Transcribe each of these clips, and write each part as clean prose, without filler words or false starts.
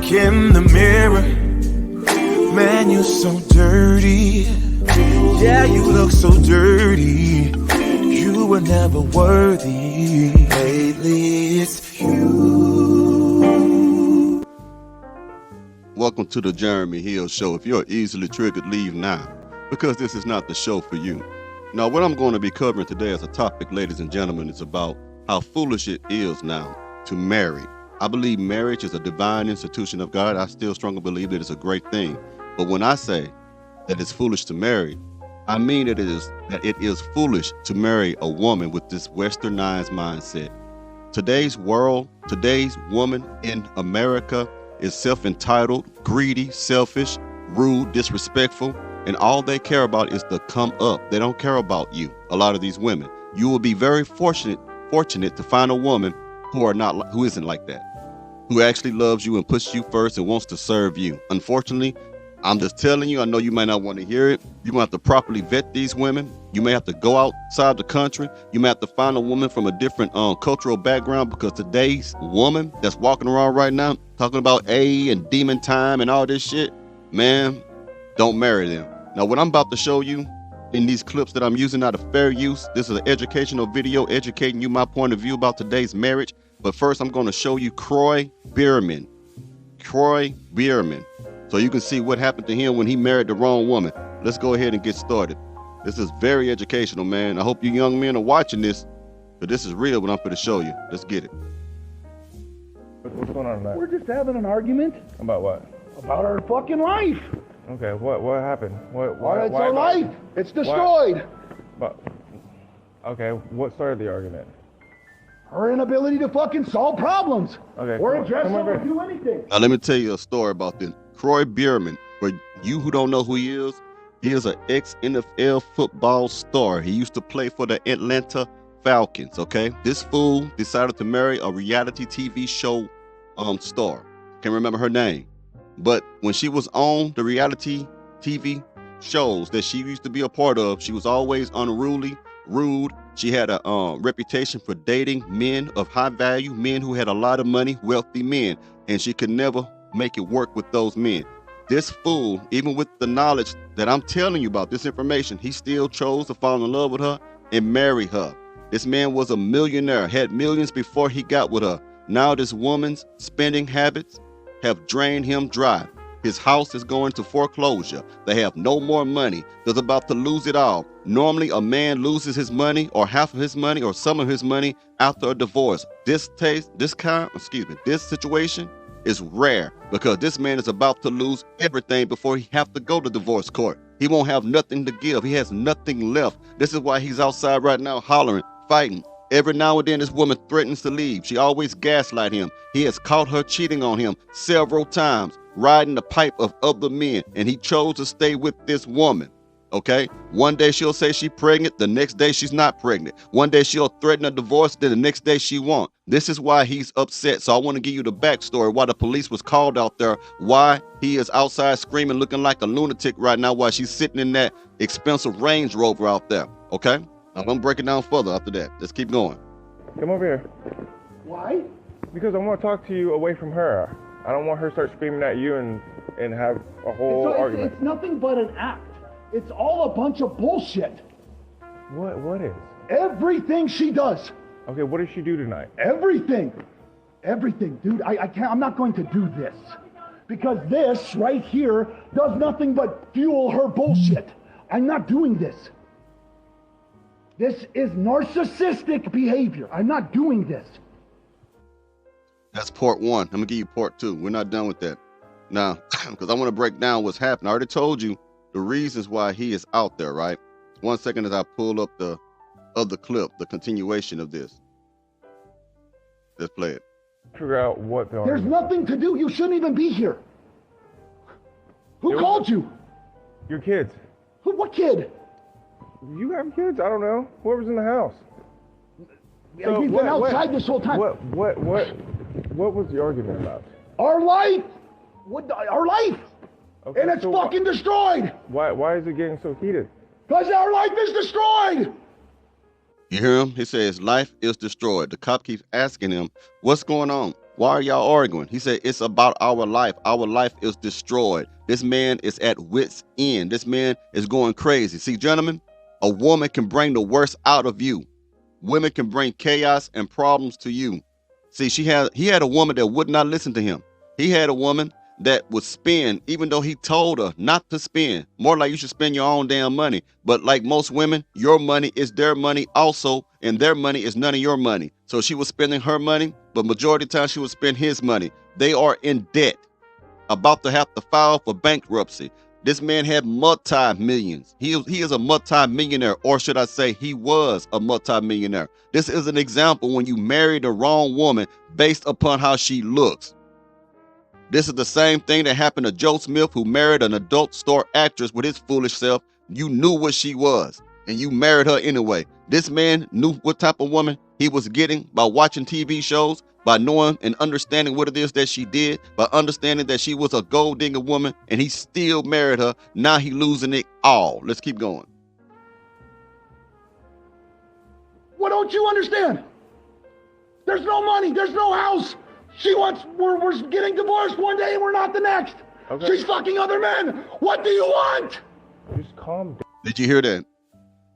look in the mirror, man, you're so dirty. Yeah, you look so dirty. You were never worthy. Lately, it's you. Welcome to the Jeremy Hill Show. If you're easily triggered, leave now, because this is not the show for you. Now, what I'm going to be covering today as a topic, ladies and gentlemen, is about how foolish it is now to marry. I believe marriage is a divine institution of God. I still strongly believe that it's a great thing. But when I say that it's foolish to marry, I mean that it is foolish to marry a woman with this westernized mindset. Today's world, today's woman in America is self-entitled, greedy, selfish, rude, disrespectful, and all they care about is to come up. They don't care about you. A lot of these women, you will be very fortunate to find a woman who isn't like that, who actually loves you and puts you first and wants to serve you. Unfortunately, I'm just telling you, I know you might not want to hear it. You're going to have to properly vet these women. You may have to go outside the country. You may have to find a woman from a different cultural background, because today's woman that's walking around right now talking about A and demon time and all this shit, man, don't marry them. Now, what I'm about to show you in these clips that I'm using out of fair use, this is an educational video educating you my point of view about today's marriage. But first, I'm going to show you Kroy Biermann. Kroy Biermann. So you can see what happened to him when he married the wrong woman. Let's go ahead and get started. This is very educational, man. I hope you young men are watching this, but this is real what I'm going to show you. Let's get it. What's going on tonight? We're just having an argument About what? about our fucking life. Okay, what happened? It's our life. It's destroyed. Okay, what started the argument? Our inability to fucking solve problems. Okay, Or come on, address come them over or here. do anything. Now, let me tell you a story about this. Kroy Biermann, for you who don't know who he is an ex-NFL football star. He used to play for the Atlanta Falcons, okay? This fool decided to marry a reality TV show star. Can't remember her name. But when she was on the reality TV shows that she used to be a part of, she was always unruly, rude. She had a reputation for dating men of high value, men who had a lot of money, wealthy men, and she could never make it work with those men. This fool, even with the knowledge that I'm telling you about this information, he still chose to fall in love with her and marry her. This man was a millionaire, had millions before he got with her. Now this woman's spending habits have drained him dry. His house is going to foreclosure. They have no more money. They're about to lose it all. Normally, a man loses his money or half of his money or some of his money after a divorce. This situation is rare, because this man is about to lose everything before he have to go to divorce court. He won't have nothing to give. He has nothing left. This is why he's outside right now hollering, fighting. Every now and then this woman threatens to leave. She always gaslight him. He has caught her cheating on him several times, riding the pipe of other men, and he chose to stay with this woman. Okay? One day she'll say she's pregnant, the next day she's not pregnant. One day she'll threaten a divorce, then the next day she won't. This is why he's upset. So I want to give you the backstory, why the police was called out there, why he is outside screaming, looking like a lunatic right now, while she's sitting in that expensive Range Rover out there. Okay? I'm going to break it down further after that. Let's keep going. Come over here. Why? Because I want to talk to you away from her. I don't want her to start screaming at you and have a whole argument. It's nothing but an act. It's all a bunch of bullshit. What is? Everything she does. Okay, what did she do tonight? Everything, dude. I can't. I'm not going to do this, because this right here does nothing but fuel her bullshit. I'm not doing this. This is narcissistic behavior. I'm not doing this. That's part one. I'm going to give you part two. We're not done with that. Now, because I want to break down what's happened. I already told you the reasons why he is out there, right? 1 second as I pull up the other clip, the continuation of this. Let's play it. Figure out what the There's nothing to do. You shouldn't even be here. Who called you? Your kids. What kid? You have kids? I don't know. Whoever's in the house. You've been outside this whole time. What was the argument about? Our life. Our life. Okay, And it's so fucking destroyed. Why is it getting so heated? Because our life is destroyed. You hear him? He says life is destroyed. The cop keeps asking him, what's going on? Why are y'all arguing? He said, it's about our life. Our life is destroyed. This man is at wit's end. This man is going crazy. See, gentlemen, a woman can bring the worst out of you. Women can bring chaos and problems to you. See, he had a woman that would not listen to him. He had a woman that would spend, even though he told her not to spend. More like you should spend your own damn money. But like most women, your money is their money also, and their money is none of your money. So she was spending her money, but majority of the time she would spend his money. They are in debt, about to have to file for bankruptcy. This man had multi-millions. He is a multi-millionaire, or should I say he was a multi-millionaire. This is an example when you marry the wrong woman based upon how she looks. This is the same thing that happened to Joe Smith, who married an adult star actress with his foolish self. You knew what she was, and you married her anyway. This man knew what type of woman he was getting by watching TV shows, by knowing and understanding what it is that she did, by understanding that she was a gold digger woman, and he still married her. Now he losing it all. Let's keep going. What don't you understand? There's no money. There's no house. We're getting divorced one day and we're not the next. Okay. She's fucking other men. What do you want? Just calm down. Did you hear that?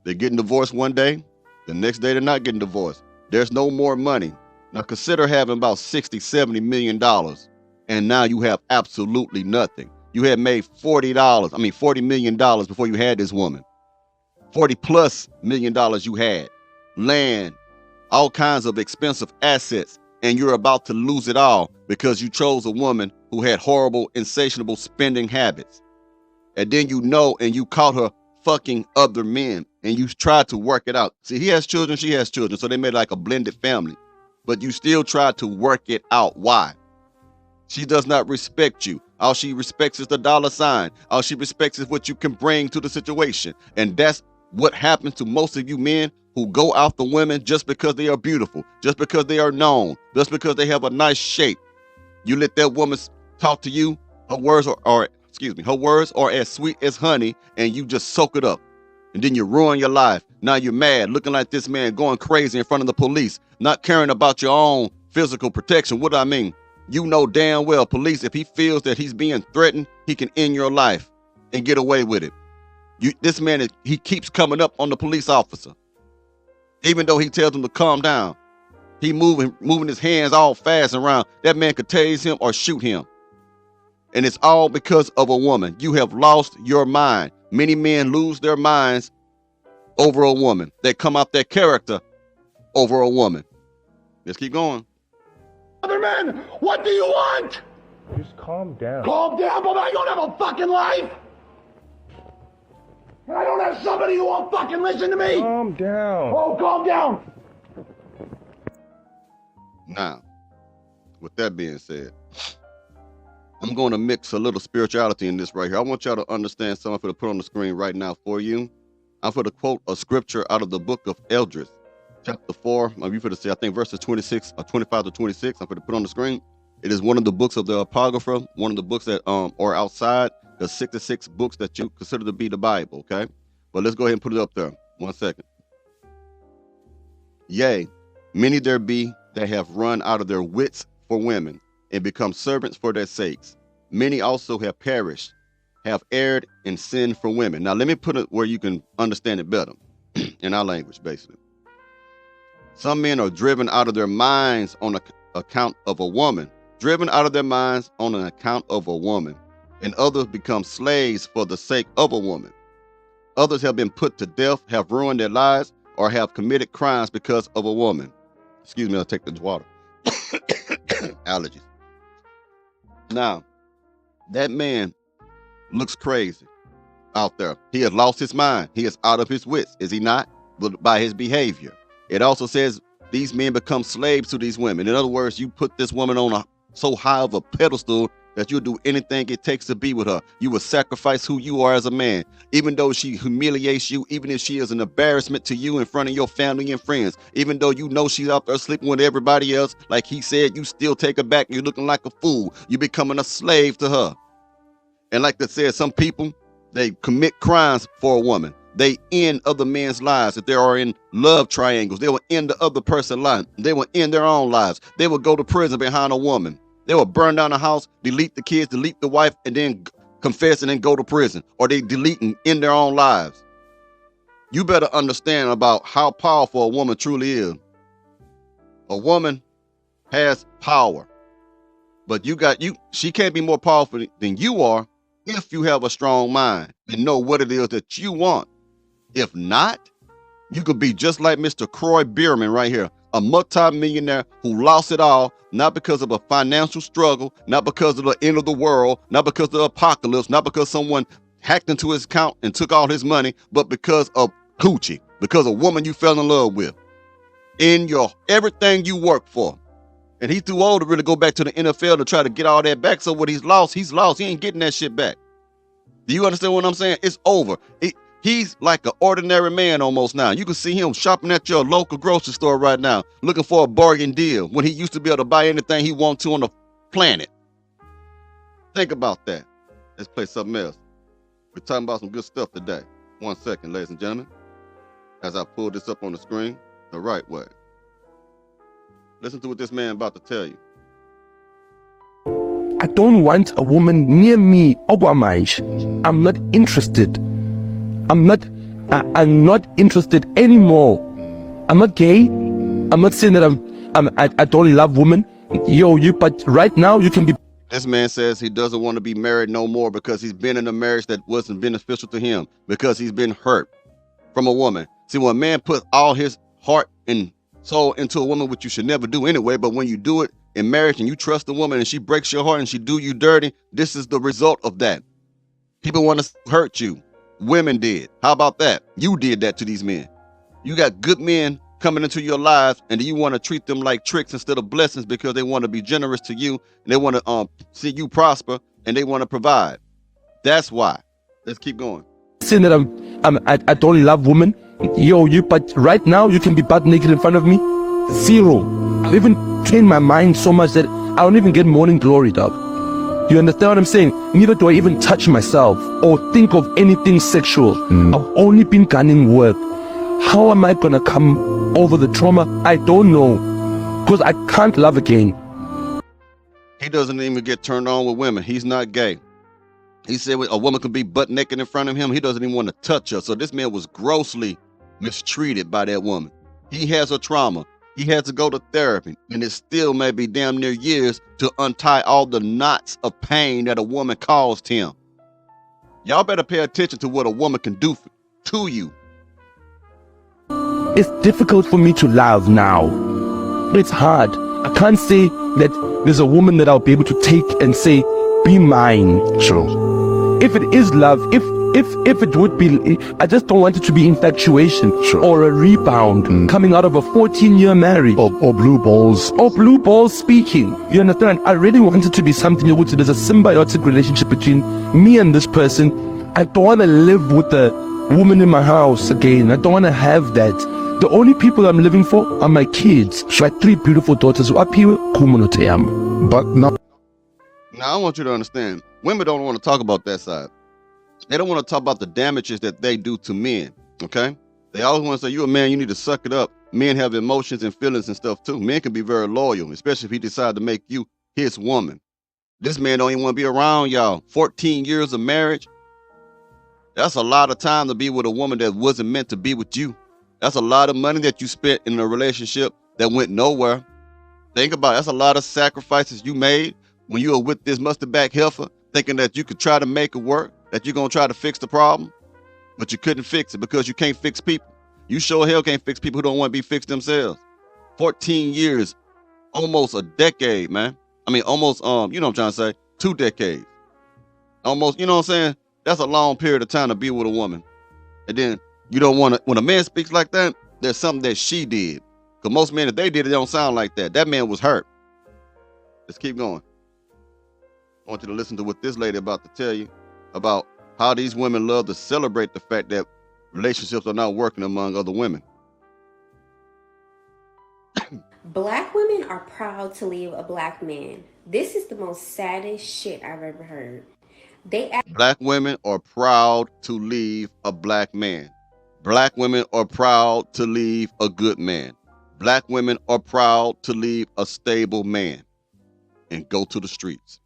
They're getting divorced one day. The next day they're not getting divorced. There's no more money. Now consider having about $60-70 million, and now you have absolutely nothing. You had made $40 million before you had this woman. $40+ million you had. Land, all kinds of expensive assets, and you're about to lose it all because you chose a woman who had horrible, insatiable spending habits. And then you caught her fucking other men, and you tried to work it out. See, he has children, she has children, so they made like a blended family. But you still tried to work it out. Why? She does not respect you. All she respects is the dollar sign. All she respects is what you can bring to the situation. And that's what happens to most of you men who go after women just because they are beautiful, just because they are known, just because they have a nice shape. You let that woman talk to you. Her words are as sweet as honey, and you just soak it up. And then you ruin your life. Now you're mad, looking like this man, going crazy in front of the police, not caring about your own physical protection. What do I mean? You know damn well, police, if he feels that he's being threatened, he can end your life and get away with it. This man, he keeps coming up on the police officer. Even though he tells him to calm down, he moving his hands all fast around. That man could tase him or shoot him. And it's all because of a woman. You have lost your mind. Many men lose their minds over a woman. They come off their character over a woman. Let's keep going. Other men, what do you want? Just calm down. Calm down, but I don't have a fucking life. And I don't have somebody who won't fucking listen to me. Calm down. Oh, calm down. Now, with that being said, I'm going to mix a little spirituality in this right here. I want y'all to understand something I'm going to put on the screen right now for you. I'm going to quote a scripture out of the book of Esdras, chapter 4. I'm going to say, I think, verses 25 to 26. I'm going to put on the screen. It is one of the books of the Apocrypha, one of the books that are outside the 66 books that you consider to be the Bible, okay? But let's go ahead and put it up there. 1 second. Yea, many there be that have run out of their wits for women, and become servants for their sakes. Many also have perished, have erred and sinned for women. Now, let me put it where you can understand it better in our language, basically. Some men are driven out of their minds on account of a woman, driven out of their minds on an account of a woman, and others become slaves for the sake of a woman. Others have been put to death, have ruined their lives, or have committed crimes because of a woman. Excuse me, I'll take this water. Allergies. Now, that man looks crazy out there. He has lost his mind. He is out of his wits, is he not? But by his behavior. It also says these men become slaves to these women. In other words, you put this woman on so high of a pedestal that you'll do anything it takes to be with her. You will sacrifice who you are as a man, even though she humiliates you, even if she is an embarrassment to you in front of your family and friends, even though you know she's out there sleeping with everybody else. Like he said, you still take her back. You're looking like a fool. You're becoming a slave to her. And like they said, some people, they commit crimes for a woman. they end other men's lives. If they are in love triangles, they will end the other person's life. They will end their own lives. They will go to prison behind a woman. They will burn down the house, delete the kids, delete the wife, and then confess and then go to prison. Or they delete and end their own lives. You better understand about how powerful a woman truly is. A woman has power. But she can't be more powerful than you are if you have a strong mind and know what it is that you want. If not, you could be just like Mr. Croy Bierman right here, a multi-millionaire who lost it all, not because of a financial struggle, not because of the end of the world, not because of the apocalypse, not because someone hacked into his account and took all his money, but because of coochie, because a woman you fell in love with, in your everything you work for. And he's too old to really go back to the NFL to try to get all that back. So what he's lost, he's lost. He ain't getting that shit back. Do you understand what I'm saying? It's over. He's like an ordinary man almost now. You can see him shopping at your local grocery store right now, looking for a bargain deal when he used to be able to buy anything he wanted to on the planet. Think about that. Let's play something else. We're talking about some good stuff today. 1 second, ladies and gentlemen, as I pull this up on the screen the right way. Listen to what this man about to tell you. I don't want a woman near me. I'm not interested. I'm not interested anymore. I'm not gay. I'm not saying that I don't love women. But right now you can be. This man says he doesn't want to be married no more because he's been in a marriage that wasn't beneficial to him, because he's been hurt from a woman. See, when a man puts all his heart and soul into a woman, which you should never do anyway, but when you do it in marriage and you trust a woman and she breaks your heart and she do you dirty, this is the result of that. People want to hurt you. Women did. How about that? You did that to these men. You got good men coming into your lives and you want to treat them like tricks instead of blessings because they want to be generous to you and they want to see you prosper and they want to provide. That's why. Let's keep going. Saying that I don't love women. But right now you can be butt naked in front of me. Zero. I've even trained my mind so much that I don't even get morning glory, dog. You understand what I'm saying? Neither do I even touch myself or think of anything sexual. I've only been gunning work. How am I gonna come over the trauma? I don't know, because I can't love again. He doesn't even get turned on with women. He's not gay. He said a woman could be butt naked in front of him. He doesn't even want to touch her. So this man was grossly mistreated by that woman. He has a trauma. He had to go to therapy, and it still may be damn near years to untie all the knots of pain that a woman caused him. Y'all better pay attention to what a woman can do to you. It's difficult for me to love now. It's hard. I can't say that there's a woman that I'll be able to take and say, be mine. True. If it is love, if it would be, I just don't want it to be infatuation. Sure. Or a rebound coming out of a 14-year marriage. Or blue balls. Or blue balls speaking. You understand? I really want it to be something in which there's a symbiotic relationship between me and this person. I don't want to live with the woman in my house again. I don't want to have that. The only people I'm living for are my kids. My 3 beautiful daughters who are here. But no. Now, I want you to understand, women don't want to talk about that side. They don't want to talk about the damages that they do to men, okay? They always want to say, you're a man, you need to suck it up. Men have emotions and feelings and stuff too. Men can be very loyal, especially if he decides to make you his woman. This man don't even want to be around y'all. 14 years of marriage. That's a lot of time to be with a woman that wasn't meant to be with you. That's a lot of money that you spent in a relationship that went nowhere. Think about it. That's a lot of sacrifices you made when you were with this mustard back heifer, thinking that you could try to make it work, that you're going to try to fix the problem, but you couldn't fix it because you can't fix people. You sure hell can't fix people who don't want to be fixed themselves. 14 years, almost a decade, man. I mean, almost, you know what I'm trying to say, 2 decades. Almost, you know what I'm saying? That's a long period of time to be with a woman. And then you don't want to, when a man speaks like that, there's something that she did. Because most men, if they did it, they don't sound like that. That man was hurt. Let's keep going. I want you to listen to what this lady about to tell you about how these women love to celebrate the fact that relationships are not working among other women. Black women are proud to leave a black man. This is the most saddest shit I've ever heard. Black women are proud to leave a black man. Black women are proud to leave a good man. Black women are proud to leave a stable man and go to the streets.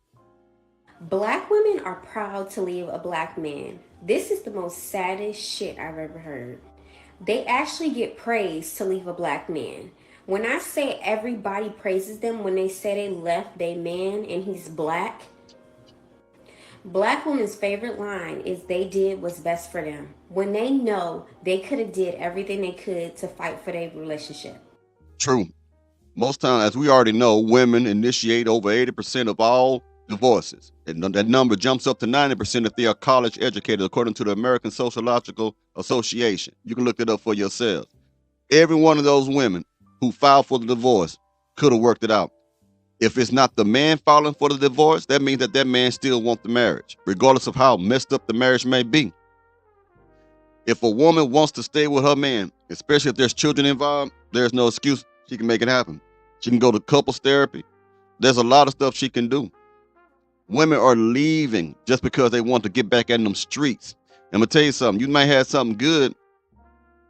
Black women are proud to leave a black man. This is the most saddest shit I've ever heard. They actually get praised to leave a black man. When I say everybody praises them when they say they left their man and he's black, black women's favorite line is they did what's best for them when they know they could have did everything they could to fight for their relationship. True. Most times, as we already know, women initiate over 80% of all divorces. And that number jumps up to 90% if they are college educated, according to the American Sociological Association. You can look it up for yourselves. Every one of those women who filed for the divorce could have worked it out. If it's not the man filing for the divorce, that means that man still wants the marriage, regardless of how messed up the marriage may be. If a woman wants to stay with her man, especially if there's children involved, there's no excuse. She can make it happen. She can go to couples therapy. There's a lot of stuff she can do. Women are leaving just because they want to get back in them streets. I'm going to tell you something. You might have something good.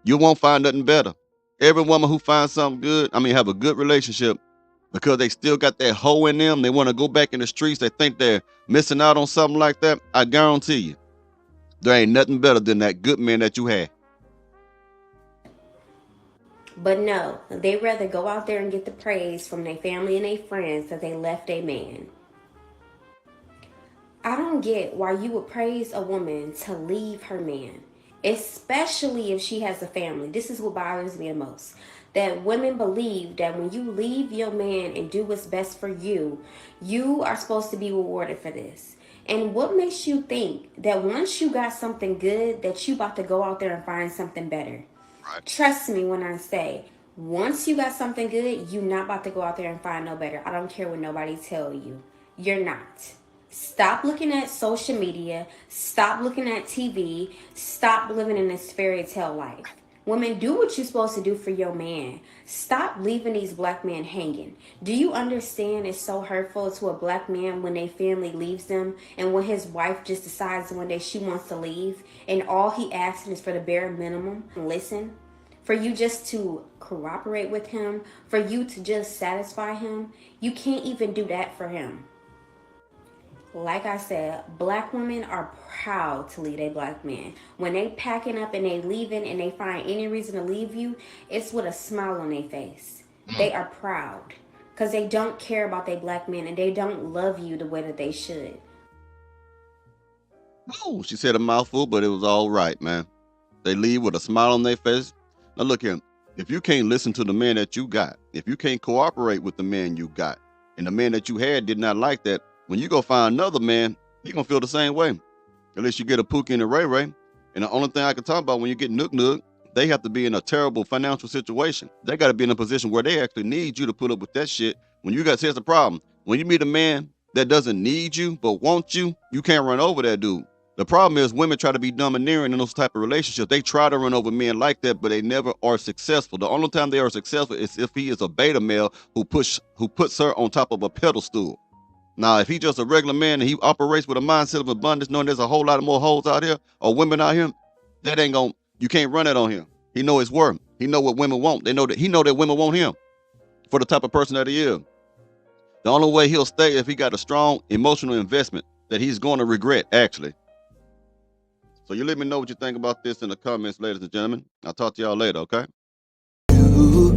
You won't find nothing better. Every woman who finds something good, have a good relationship, because they still got that hoe in them, they want to go back in the streets, they think they're missing out on something like that, I guarantee you, there ain't nothing better than that good man that you had. But no, they rather go out there and get the praise from their family and their friends that they left a man. I don't get why you would praise a woman to leave her man, especially if she has a family. This is what bothers me the most. That women believe that when you leave your man and do what's best for you, you are supposed to be rewarded for this. And what makes you think that once you got something good, that you about to go out there and find something better? Right. Trust me when I say, once you got something good, you're not about to go out there and find no better. I don't care what nobody tell you. You're not. Stop looking at social media. Stop looking at TV. Stop living in this fairy tale life. Women, do what you're supposed to do for your man. Stop leaving these black men hanging. Do you understand it's so hurtful to a black man when their family leaves them and when his wife just decides one day she wants to leave and all he asks is for the bare minimum? Listen, for you just to cooperate with him, for you to just satisfy him, you can't even do that for him. Like I said, black women are proud to leave a black man. When they packing up and they leaving and they find any reason to leave you, it's with a smile on their face. They are proud because they don't care about their black man and they don't love you the way that they should. Oh, she said a mouthful, but it was all right, man. They leave with a smile on their face. Now look here, if you can't listen to the man that you got, if you can't cooperate with the man you got, and the man that you had did not like that, when you go find another man, he gonna feel the same way. Unless you get a Pookie and a Ray Ray. And the only thing I can talk about when you get Nook Nook, they have to be in a terrible financial situation. They got to be in a position where they actually need you to put up with that shit. When you got, here's the problem. When you meet a man that doesn't need you but wants you, you can't run over that dude. The problem is women try to be domineering in those type of relationships. They try to run over men like that, but they never are successful. The only time they are successful is if he is a beta male who puts her on top of a pedestal. Now, if he's just a regular man and he operates with a mindset of abundance, knowing there's a whole lot of more hoes out here or women out here, that ain't gonna, you can't run it on him. He know his worth. He know what women want. He know that women want him for the type of person that he is. The only way he'll stay if he got a strong emotional investment that he's going to regret, actually. So you let me know what you think about this in the comments, ladies and gentlemen. I'll talk to y'all later, okay? You